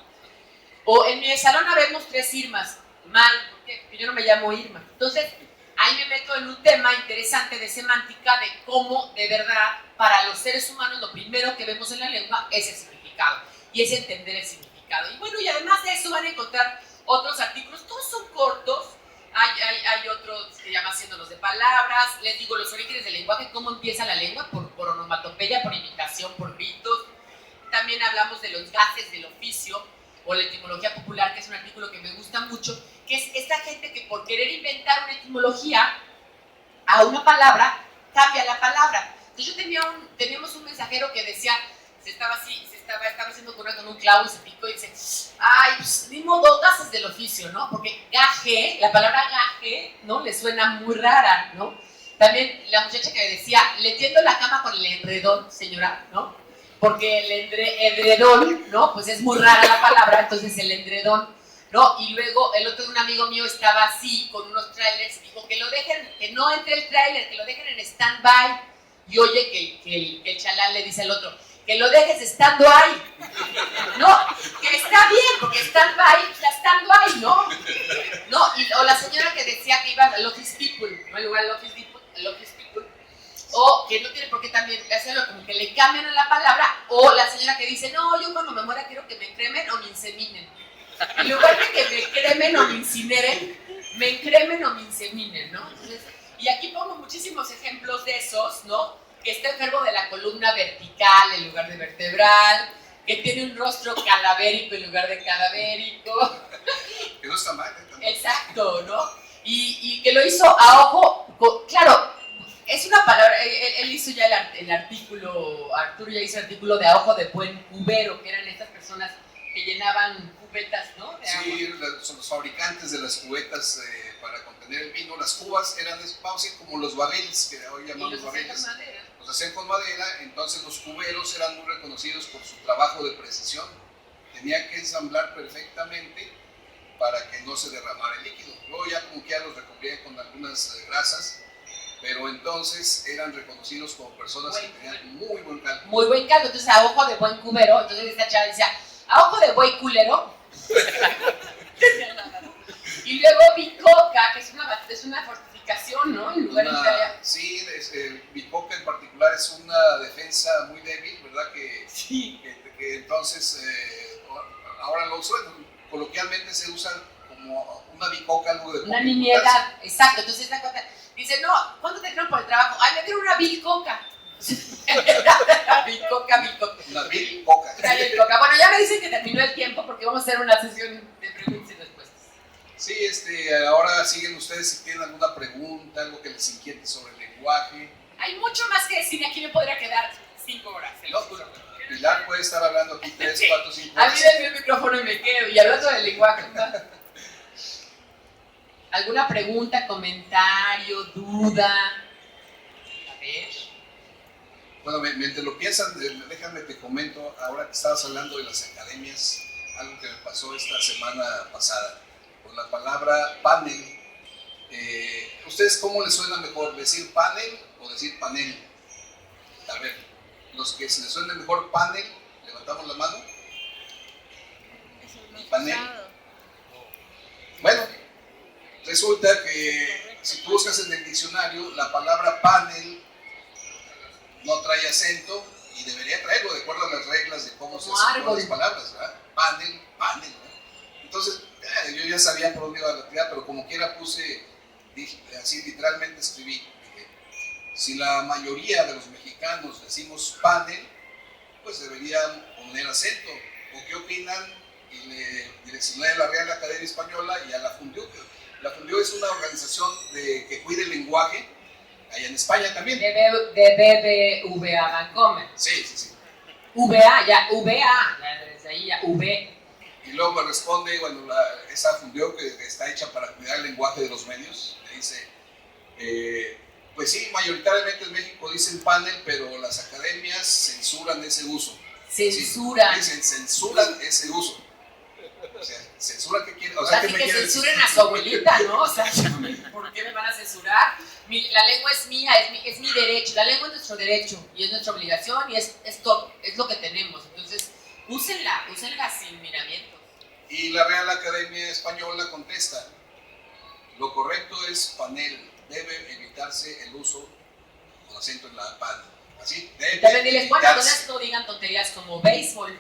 O en mi salón habemos 3 Irmas, mal, porque yo no me llamo Irma. Entonces, ahí me meto en un tema interesante de semántica, de cómo, de verdad, para los seres humanos, lo primero que vemos en la lengua es el significado, y es entender el significado. Y bueno, y además de eso van a encontrar otros artículos, todos son cortos, hay otros que llaman haciéndolos de palabras, les digo los orígenes del lenguaje, cómo empieza la lengua, por onomatopeya, por imitación, por gritos. También hablamos de los gajes del oficio, o la etimología popular, que es un artículo que me gusta mucho, que es esta gente que por querer inventar una etimología a una palabra, cambia la palabra. Entonces teníamos un mensajero que decía, estaba haciendo con un clavo y se picó y dice, ay, pues ni modo, gajes del oficio, ¿no? Porque gaje, la palabra gaje, ¿no? Le suena muy rara, ¿no? También la muchacha que decía, le tiendo la cama con el enredón, señora, ¿no? Porque el edredón, ¿no? Pues es muy rara la palabra, entonces el edredón, ¿no? Y luego el otro de un amigo mío estaba así, con unos trailers, y dijo que lo dejen, que no entre el trailer, que lo dejen en stand-by. Y oye que el chalán le dice al otro, que lo dejes estando ahí. No, que está bien, porque stand-by está estando ahí, ¿no? No, o la señora que decía que iba al office people, ¿no? En lugar del office people, o que no tiene por qué también hacerlo, como que le cambian a la palabra, o la señora que dice, no, yo cuando me muera quiero que me cremen o me inseminen. En lugar de que me cremen o me incineren, me cremen o me inseminen, ¿no? Entonces, y aquí pongo muchísimos ejemplos de esos, ¿no? Que está enfermo de la columna vertical en lugar de vertebral, que tiene un rostro cadavérico en lugar de cadavérico. Que no está mal, ¿eh? Exacto, ¿no? Y que lo hizo a ojo, claro, es una palabra, él hizo ya el artículo, Arturo ya hizo el artículo de a ojo de buen cubero, que eran estas personas que llenaban cubetas, ¿no? De sí, agua. Son los fabricantes de las cubetas para contener tener el vino. Las cubas eran, vamos a decir, como los barriles, que hoy llamamos barriles. Los hacían con madera, entonces los cuberos eran muy reconocidos por su trabajo de precisión. Tenían que ensamblar perfectamente para que no se derramara el líquido. Luego ya como que ya los recubrían con algunas grasas, pero entonces eran reconocidos como personas que tenían muy buen caldo. Muy buen caldo, entonces a ojo de buen cubero. Entonces esta chava decía, a ojo de buen culero. Y luego bicoca, que es una fortificación, ¿no? En lugar italiano. Sí, bicoca en particular es una defensa muy débil, ¿verdad? Sí. Que entonces, ahora lo usan, coloquialmente se usa como una bicoca, algo de una nimiedad, exacto. Entonces esta cosa dice, no, ¿cuánto te creen por el trabajo? Ay, me dieron una bicoca. bicoca. Una bicoca. Bueno, ya me dicen que terminó el tiempo porque vamos a hacer una sesión de preguntas y respuestas. Sí, ahora siguen ustedes si tienen alguna pregunta, algo que les inquiete sobre el lenguaje. Hay mucho más que decir, aquí me podría quedar 5 horas. No, pues, Pilar puede estar hablando aquí 3, 4, 5 A horas. mí denme el micrófono y me quedo. Y hablando del lenguaje, ¿no? ¿Alguna pregunta, comentario, duda? A ver. Bueno, mientras lo piensan, déjame te comento, ahora que estabas hablando de las academias, algo que me pasó esta semana pasada, con la palabra panel. ¿Ustedes cómo les suena mejor, decir panel o decir panel? A ver, los que se les suene mejor panel, levantamos la mano. Panel. Bueno, resulta que si tú buscas en el diccionario, la palabra panel no trae acento y debería traerlo de acuerdo a las reglas de cómo se escriben las palabras, ¿verdad? Panel, ¿no? Entonces, yo ya sabía por dónde iba la actividad, pero como quiera puse, así literalmente escribí, dije, si la mayoría de los mexicanos decimos panel, pues deberían poner acento. ¿O qué opinan? Y le direccioné a la Real Academia Española y a la Fundió. La Fundió es una organización que cuida el lenguaje, allá en España también. De BBVA Bancomer. Sí. VA, ya desde ahí ya V. Y luego me responde, bueno, esa Fundió que está hecha para cuidar el lenguaje de los medios, me dice, pues sí, mayoritariamente en México dicen panel, pero las academias censuran ese uso. Censuran. Sí, dicen, censuran ese uso. O sea, ¿censura qué quiere? O sea, ¿qué que me quiere censuren decir? a su abuelita, ¿no? O sea, ¿por qué me van a censurar? La lengua es mía, es mi derecho. La lengua es nuestro derecho y es nuestra obligación y es todo, es lo que tenemos. Entonces, úsenla sin miramientos. Y la Real Academia Española contesta, lo correcto es panel, debe evitarse el uso con acento en la pan. Así, También diles, bueno, entonces no digan tonterías como béisbol,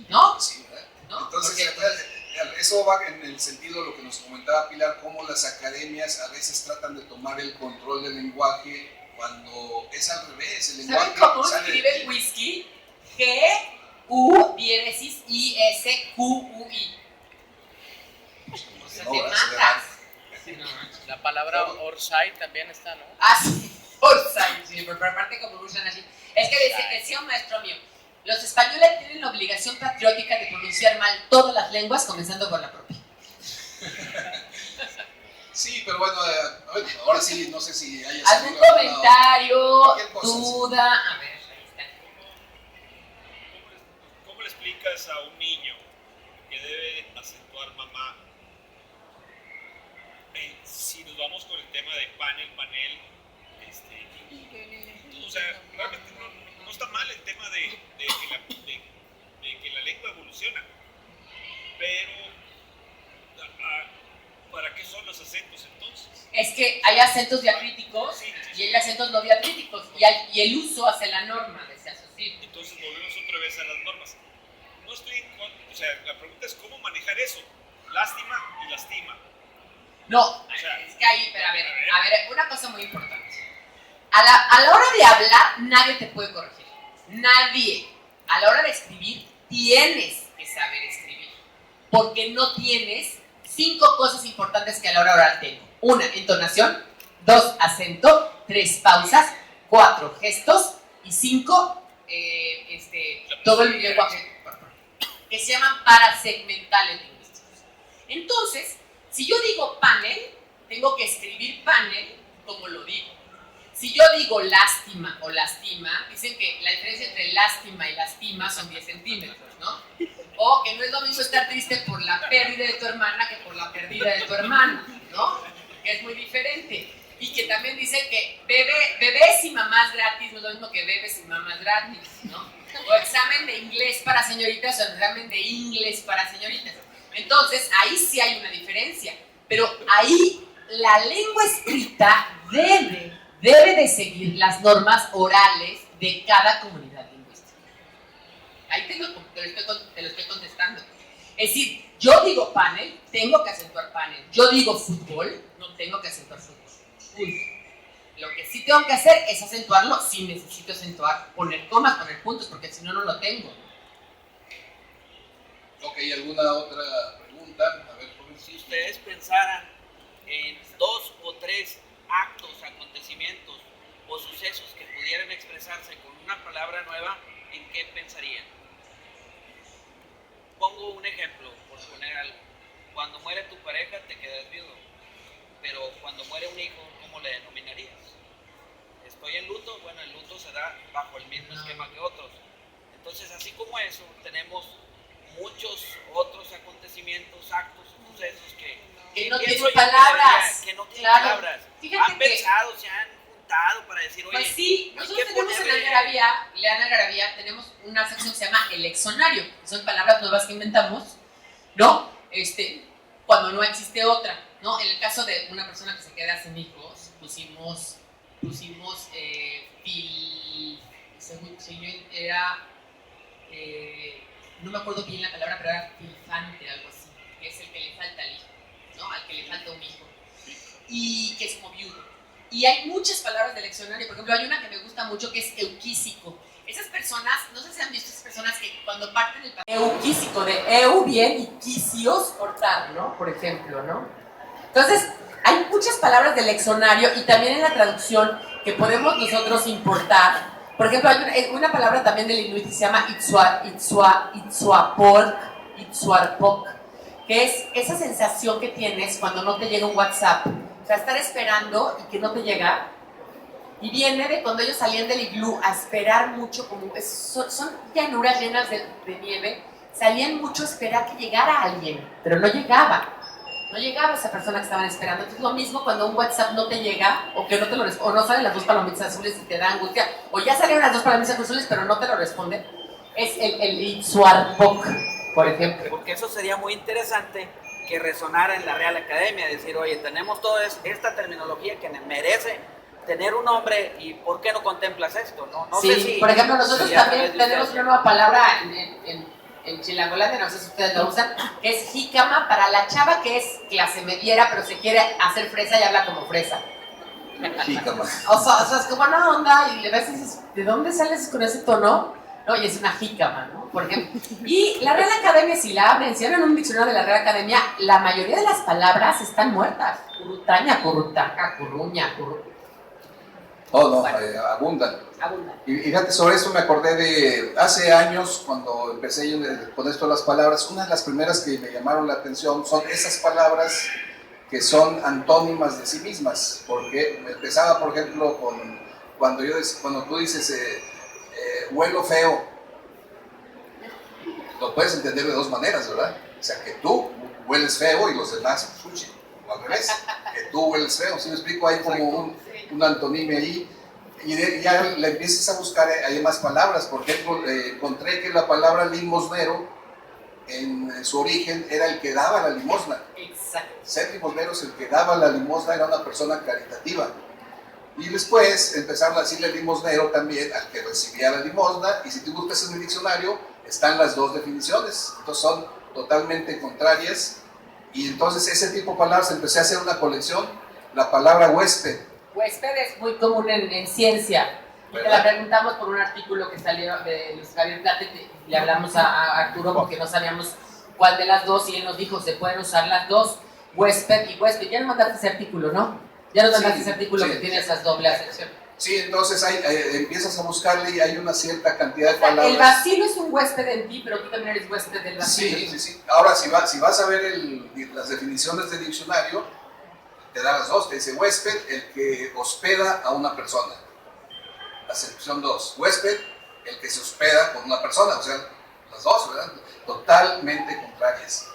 ¿no? Sí, ¿verdad? ¿No? Entonces, eso va en el sentido de lo que nos comentaba Pilar, cómo las academias a veces tratan de tomar el control del lenguaje cuando es al revés. El lenguaje ¿saben cómo sale escribe el whisky? G-U diéresis I-S-Q-U-I. O sea, te matas. La palabra Orsay también está, ¿no? Ah, sí, Orsay, sí, pero aparte como usan así. Es que dice que sí, un maestro mío. Los españoles tienen la obligación patriótica de pronunciar mal todas las lenguas, comenzando por la propia. Sí, pero bueno, ahora sí, no sé si hay ¿Algún comentario, duda? A ver, ahí está. ¿Cómo le explicas a un niño que debe acentuar mamá? Si nos vamos con el tema de panel, o sea, realmente no está mal el tema de que la lengua evoluciona, pero ¿para qué son los acentos entonces? Es que hay acentos diacríticos y hay acentos no diacríticos y el uso hace la norma de ese asociado. Entonces volvemos otra vez a las normas. No estoy en contra, o sea, la pregunta es cómo manejar eso, lástima y lastima. No, O sea, es que ahí, pero a ver, una cosa muy importante. A la hora de hablar, nadie te puede corregir. Nadie. A la hora de escribir, tienes que saber escribir. Porque no tienes 5 cosas importantes que a la hora oral tengo. 1, entonación. 2, acento. 3, pausas. 4, gestos. Y 5, todo el lenguaje que se llaman parasegmentales lingüísticos. Entonces, si yo digo panel, tengo que escribir panel como lo digo. Si yo digo lástima o lastima, dicen que la diferencia entre lástima y lastima son 10 centímetros, ¿no? O que no es lo mismo estar triste por la pérdida de tu hermana que por la pérdida de tu hermano, ¿no? Que es muy diferente. Y que también dicen que bebés y mamás gratis no es lo mismo que bebés y mamás gratis, ¿no? O examen de inglés para señoritas o examen de inglés para señoritas. Entonces, ahí sí hay una diferencia. Pero ahí la lengua escrita debe de seguir las normas orales de cada comunidad lingüística. Ahí te lo estoy contestando. Es decir, yo digo panel, tengo que acentuar panel. Yo digo fútbol, no tengo que acentuar fútbol. Lo que sí tengo que hacer es acentuarlo si necesito acentuar, poner comas, poner puntos, porque si no, no lo tengo. Ok, ¿alguna otra pregunta? A ver, Si ustedes pensaran en 2 o 3 actos, acontecimientos o sucesos que pudieran expresarse con una palabra nueva, ¿en qué pensarían? Pongo un ejemplo, por poner algo. Cuando muere tu pareja te quedas viudo, pero cuando muere un hijo, ¿cómo le denominarías? Estoy en luto, bueno, el luto se da bajo el mismo esquema que otros. Entonces, así como eso, tenemos muchos otros acontecimientos, actos, sucesos que no pienso tienen yo palabras. que no tienen Claro. palabras. Fíjate Han que- pensado, se han juntado para decir, oye, Pues sí, hay nosotros que tenemos en ponerle- Lean Algarabía, tenemos una sección que se llama el leccionario, que son palabras nuevas que inventamos, ¿no? Cuando no existe otra, ¿no? En el caso de una persona que se queda sin hijos, pusimos según era, no me acuerdo bien la palabra, pero era filfante, algo así, que es el que le falta al hijo, ¿no? Al que le falta un hijo, y que es como viudo. Y hay muchas palabras del leccionario, por ejemplo, hay una que me gusta mucho que es euquísico. Esas personas, no sé si han visto esas personas que cuando parten el papel, euquísico, de eu bien y quisios cortar, ¿no? Por ejemplo, ¿no? Entonces, hay muchas palabras del leccionario y también en la traducción que podemos nosotros importar. Por ejemplo, hay una palabra también del inuit que se llama itzuarpok, que es esa sensación que tienes cuando no te llega un WhatsApp. O sea, estar esperando y que no te llega. Y viene de cuando ellos salían del iglú a esperar mucho, como son llanuras llenas de nieve, salían mucho a esperar que llegara alguien, pero no llegaba. No llegaba esa persona que estaban esperando. Entonces, lo mismo cuando un WhatsApp no te llega, o que no te lo o no salen las 2 palomitas azules y te da angustia, o ya salieron las 2 palomitas azules, pero no te lo responden. Es el Itzuarpok, por ejemplo. Porque eso sería muy interesante que resonara en la Real Academia, decir, oye, tenemos toda esta terminología que merece tener un nombre y ¿por qué no contemplas esto? No Sí, sé si, por ejemplo, nosotros si a también través de tenemos ustedes. una nueva palabra en Chilangolandia, no sé si ustedes lo usan, que es jícama para la chava que es clase mediera, pero se quiere hacer fresa y habla como fresa. jícama. O sea, es como una onda y le ves y dices, ¿de dónde sales con ese tono? No, y es una jícama, ¿no? Por ejemplo. Y la Real Academia, si la abren, si abren un diccionario de la Real Academia, la mayoría de las palabras están muertas. Curutaña, curutaca, curruña, No, Bueno. abundan. abundan. Y fíjate, sobre eso me acordé de hace años, cuando empecé yo con esto de las palabras, una de las primeras que me llamaron la atención son esas palabras que son antónimas de sí mismas, porque empezaba, por ejemplo, cuando tú dices huelo feo, lo puedes entender de 2 maneras, ¿verdad? O sea, que tú hueles feo y los demás, fuchi, o al revés, que tú hueles feo, ¿sí me explico? Hay como un antonimia ahí, y ya le empiezas a buscar, hay más palabras. Por ejemplo, encontré que la palabra limosnero, en su origen, era el que daba la limosna. Exacto. Ser limosnero es el que daba la limosna, era una persona caritativa. Y después empezaron a decirle limosnero también al que recibía la limosna, y si tú buscas en el diccionario, están las 2 definiciones, entonces son totalmente contrarias. Y entonces ese tipo de palabras empecé a hacer una colección, la palabra huésped. Huésped es muy común en ciencia. Y te ¿Verdad? la preguntamos por un artículo que salió de Luis Javier Plate, y le hablamos a Arturo porque no sabíamos cuál de las 2, y él nos dijo, se pueden usar las 2, huésped y huésped. Ya nos mandaste ese artículo, ¿no? Ya nos mandaste ese artículo que tiene esas doble acepción. Sí, entonces empiezas a buscarle y hay una cierta cantidad de O sea, palabras. el vacilo es un huésped en ti, pero tú también eres huésped del vacilo. Sí. Ahora, si vas a ver las definiciones del diccionario, te da las dos, te dice huésped, el que hospeda a una persona. Acepción 2, huésped, el que se hospeda con una persona, o sea, las dos, ¿verdad? Totalmente contrarias.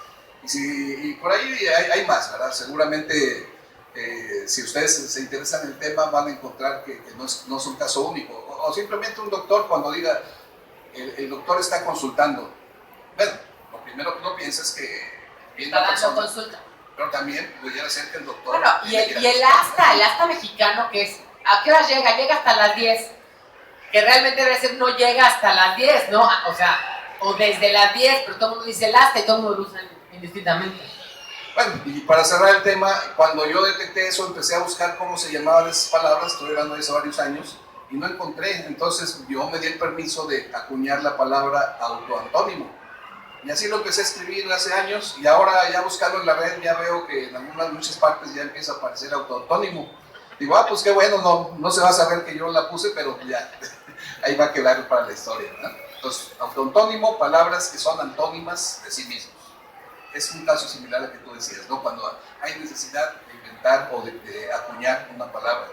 Y por ahí hay más, ¿verdad? Seguramente, si ustedes se interesan en el tema, van a encontrar que no es un caso único. O simplemente un doctor cuando diga, el doctor está consultando. Bueno, lo primero que uno piensa es que viene Está una dando persona, consulta. pero también pudiera ser que el doctor... Bueno, y el asta mexicano, que es, ¿a qué hora llega? Llega hasta las 10. Que realmente debe ser, no llega hasta las 10, ¿no? O sea, o desde las 10, pero todo el mundo dice el asta y todo el mundo lo usa indistintamente. Bueno, y para cerrar el tema, cuando yo detecté eso, empecé a buscar cómo se llamaban esas palabras, estoy hablando de eso varios años, y no encontré. Entonces yo me di el permiso de acuñar la palabra autoantónimo. Y así lo empecé a escribir hace años, y ahora ya buscando en la red ya veo que en muchas partes ya empieza a aparecer autoantónimo. Digo, pues qué bueno, no se va a saber que yo la puse, pero ya, ahí va a quedar para la historia, ¿no? Entonces, autoantónimo, palabras que son antónimas de sí mismos. Es un caso similar al que tú decías, ¿no? Cuando hay necesidad de inventar o de acuñar una palabra.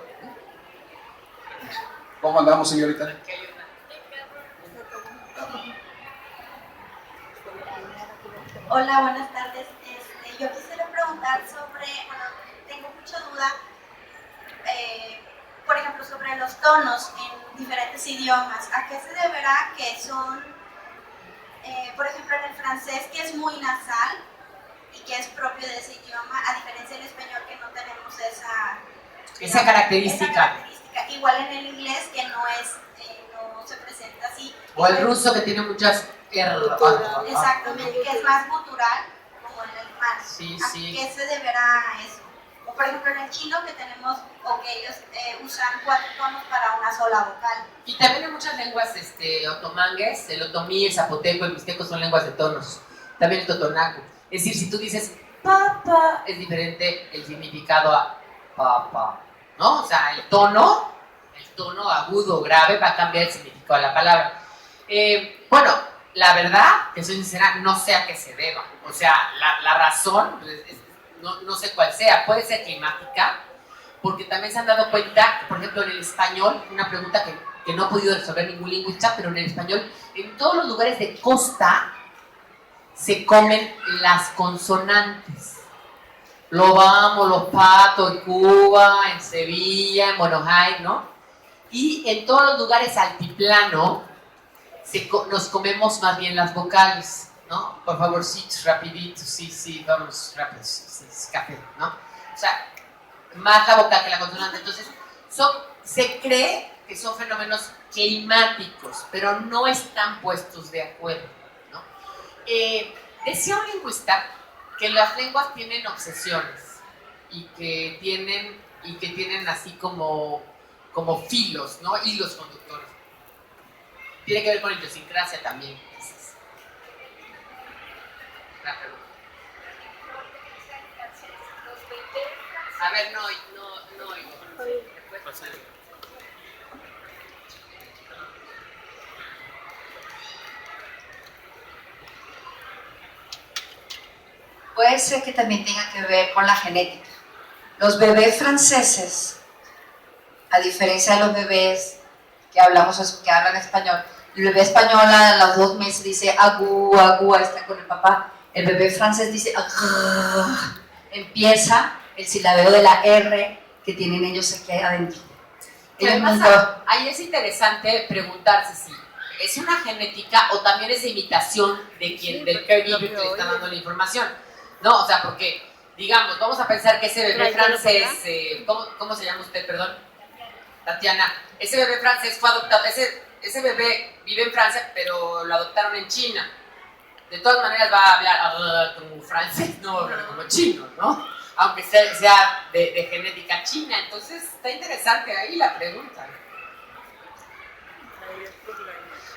¿Cómo andamos, señorita? Hola, buenas tardes. Yo quisiera preguntar sobre, bueno, tengo mucha duda, por ejemplo, sobre los tonos en diferentes idiomas. ¿A qué se deberá que son, por ejemplo, en el francés, que es muy nasal y que es propio de ese idioma, a diferencia del español, que no tenemos Esa característica. Igual en el inglés, que no se presenta así. O el ruso, que tiene muchas Exactamente, que es más gutural, como en el alemán. Sí, ¿A sí. qué se deberá eso? O por ejemplo en el chino, que tenemos, o que ellos usan 4 tonos para una sola vocal. Y también hay muchas lenguas otomangues, el otomí, el zapoteco, el mixteco son lenguas de tonos. También el totonaco. Es decir, si tú dices papa, es diferente el significado a papa, ¿no? O sea, el tono agudo, grave, va a cambiar el significado de la palabra. Bueno, la verdad, que soy sincera, no sé a qué se deba. O sea, la razón, no sé cuál sea, puede ser climática, porque también se han dado cuenta, por ejemplo, en el español, una pregunta que no ha podido resolver ningún lingüista, pero en el español, en todos los lugares de costa, se comen las consonantes. Lo vamos, los patos, en Cuba, en Sevilla, en Buenos Aires, ¿no? Y en todos los lugares altiplano nos comemos más bien las vocales, ¿no? Por favorcito, rapidito, sí, vamos, rápido, sí, café, ¿no? O sea, más la vocal que la consonante. Entonces, se cree que son fenómenos climáticos, pero no están puestos de acuerdo, ¿no? Decía un lingüista que las lenguas tienen obsesiones y que tienen así como filos, ¿no? Hilos conductores. Tiene que ver con idiosincrasia también. A ver, no. Puede ser que también tenga que ver con la genética. Los bebés franceses, a diferencia de los bebés que hablan español, el bebé español a los 2 meses dice agú, está con el papá. El bebé francés dice agú. Empieza el silabeo de la R que tienen ellos aquí adentro. Además, ahí es interesante preguntarse si es una genética o también es de imitación del caregiver que le está dando la información, ¿no? O sea, porque, digamos, vamos a pensar que ese bebé francés, ¿cómo se llama usted, perdón? Tatiana. Ese bebé francés fue adoptado, ese bebé vive en Francia, pero lo adoptaron en China. De todas maneras va a hablar como francés, no va a hablar como chino, ¿no? Aunque sea de genética china. Entonces está interesante ahí la pregunta.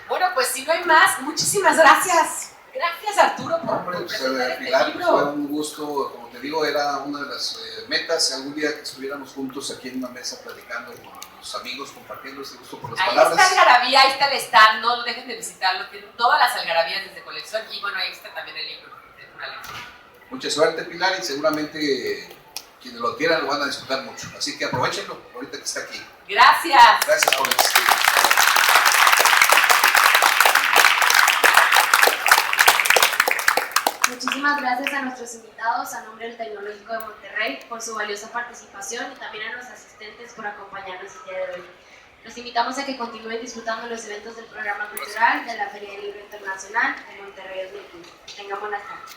Bueno, pues si no hay más, muchísimas gracias. Gracias, Arturo, por presentar este Pilar, libro. fue un gusto, como te digo, era una de las metas, algún día que estuviéramos juntos aquí en una mesa platicando con los amigos, compartiendo este gusto por las Ahí palabras. está Algarabía, ahí está el stand, no dejen de visitarlo, tienen todas las algarabías desde colección y bueno, ahí está también el libro. Mucha suerte, Pilar, y seguramente quienes lo adquieran lo van a disfrutar mucho. Así que aprovechenlo ahorita que está aquí. Gracias. Gracias por existir. Muchísimas gracias a nuestros invitados a nombre del Tecnológico de Monterrey por su valiosa participación y también a los asistentes por acompañarnos el día de hoy. Los invitamos a que continúen disfrutando los eventos del programa cultural de la Feria del Libro Internacional de Monterrey 2015. Que tengan buenas tardes.